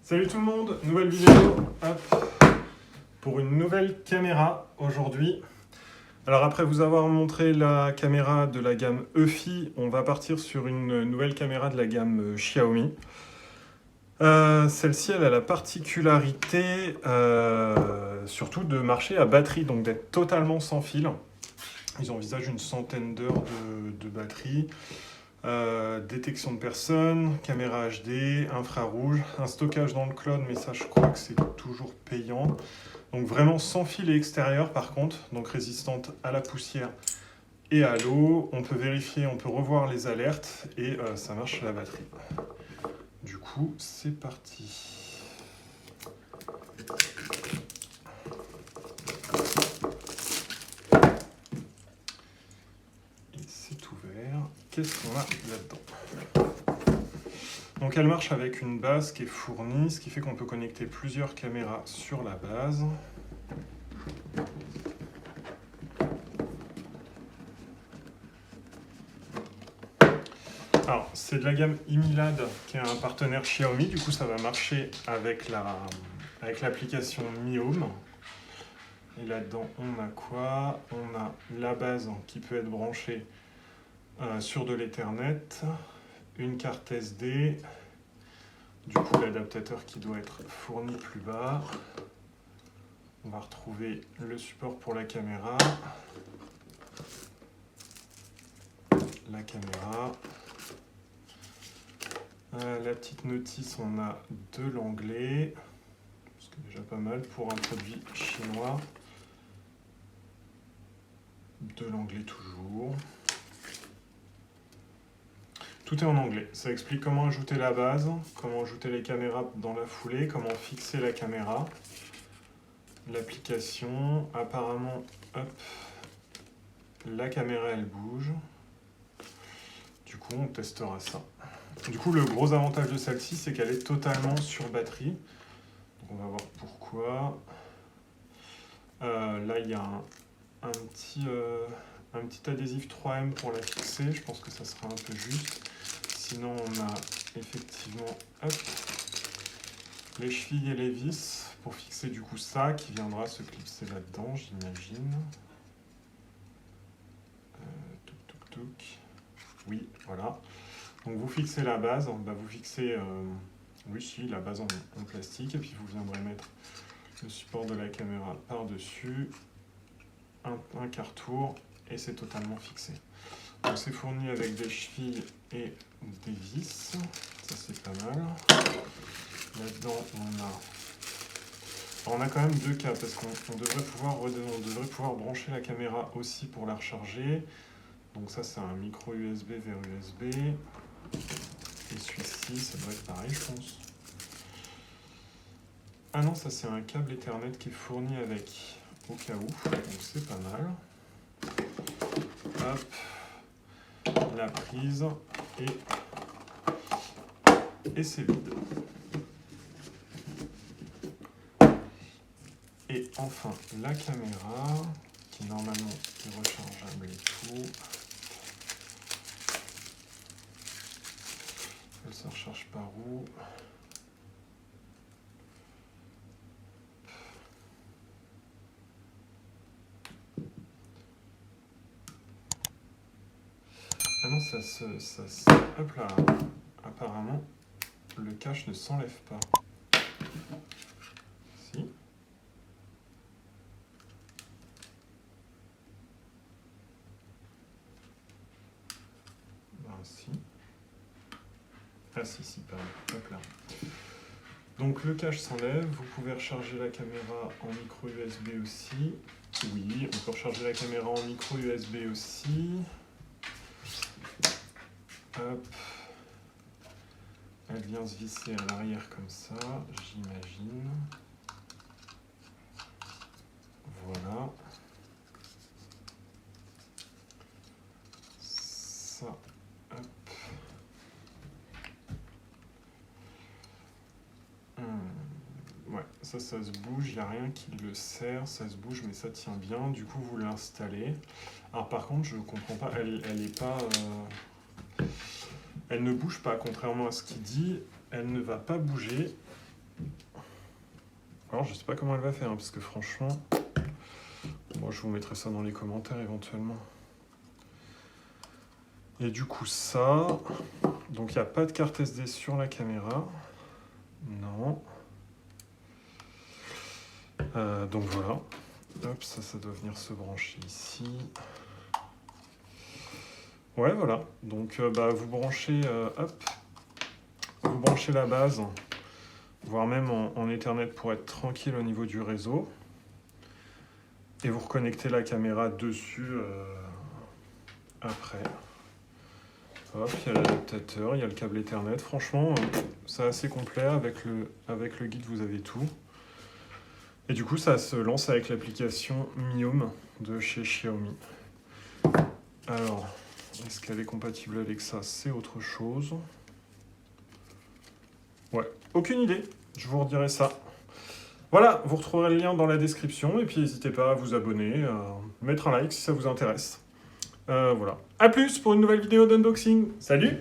Salut tout le monde, nouvelle vidéo pour une nouvelle caméra aujourd'hui. Alors après vous avoir montré la caméra de la gamme EFI, on va partir sur une nouvelle caméra de la gamme Xiaomi. Celle-ci elle a la particularité surtout de marcher à batterie, donc d'être totalement sans fil. Ils envisagent une centaine d'heures de batterie. Détection de personnes, caméra HD, infrarouge, un stockage dans le cloud, mais ça je crois que c'est toujours payant. Donc vraiment sans fil extérieur par contre, donc résistante à la poussière et à l'eau. On peut vérifier, on peut revoir les alertes et ça marche à la batterie. Du coup, c'est parti. Et c'est ouvert. Qu'est-ce qu'on a là-dedans ? Donc elle marche avec une base qui est fournie, ce qui fait qu'on peut connecter plusieurs caméras sur la base. Alors c'est de la gamme iMilad qui est un partenaire Xiaomi, du coup ça va marcher avec l'application Mi Home. Et là-dedans on a quoi? On a la base qui peut être branchée sur de l'Ethernet, une carte SD, du coup l'adaptateur qui doit être fourni plus bas. On va retrouver le support pour la caméra, la petite notice, on a de l'anglais, ce qui est déjà pas mal pour un produit chinois. De l'anglais toujours. Tout est en anglais. Ça explique comment ajouter la base, comment ajouter les caméras dans la foulée, comment fixer la caméra. L'application, apparemment, hop, la caméra elle bouge. Du coup, on testera ça. Du coup, le gros avantage de celle-ci, c'est qu'elle est totalement sur batterie. Donc, on va voir pourquoi. Là, il y a un petit adhésif 3M pour la fixer. Je pense que ça sera un peu juste. Sinon, on a effectivement les chevilles et les vis pour fixer du coup ça qui viendra se clipser là-dedans, j'imagine. Oui, voilà. Donc vous fixez la base, vous fixez la base en plastique et puis vous viendrez mettre le support de la caméra par-dessus, un quart-tour et c'est totalement fixé. Donc c'est fourni avec des chevilles et des vis, ça c'est pas mal. Là-dedans on a quand même deux cas parce qu'on devrait pouvoir brancher la caméra aussi pour la recharger. Donc ça c'est un micro USB vers USB. Et celui-ci ça doit être pareil je pense. Ah non, ça c'est un câble Ethernet qui est fourni avec au cas où, donc c'est pas mal. Hop, la prise et c'est vide. Et enfin la caméra qui normalement est rechargeable et tout. Elle se recharge par où? Ah non, hop là, apparemment, le cache ne s'enlève pas. Si. Ben si. Ah si, pardon. Hop là. Donc le cache s'enlève, vous pouvez recharger la caméra en micro USB aussi. Oui, on peut recharger la caméra en micro USB aussi. Hop. Elle vient se visser à l'arrière comme ça, j'imagine. Voilà. Ça, hop. Ouais, ça se bouge, il n'y a rien qui le serre, ça se bouge, mais ça tient bien. Du coup, vous l'installez. Alors par contre, je ne comprends pas, elle ne bouge pas, contrairement à ce qu'il dit. Elle ne va pas bouger. Alors, je sais pas comment elle va faire, hein, parce que franchement... Moi, je vous mettrai ça dans les commentaires éventuellement. Et du coup, ça... Donc, il n'y a pas de carte SD sur la caméra. Non. Donc, voilà. Hop, ça doit venir se brancher ici. Ouais, voilà. Donc, vous branchez... hop. Vous branchez la base, voire même en Ethernet pour être tranquille au niveau du réseau. Et vous reconnectez la caméra dessus après. Hop, il y a l'adaptateur, il y a le câble Ethernet. Franchement, c'est assez complet. Avec le guide, vous avez tout. Et du coup, ça se lance avec l'application Mi Home de chez Xiaomi. Alors, est-ce qu'elle est compatible avec ça? C'est autre chose. Ouais, aucune idée. Je vous redirai ça. Voilà, vous retrouverez le lien dans la description. Et puis, n'hésitez pas à vous abonner, à mettre un like si ça vous intéresse. Voilà. A plus pour une nouvelle vidéo d'unboxing. Salut!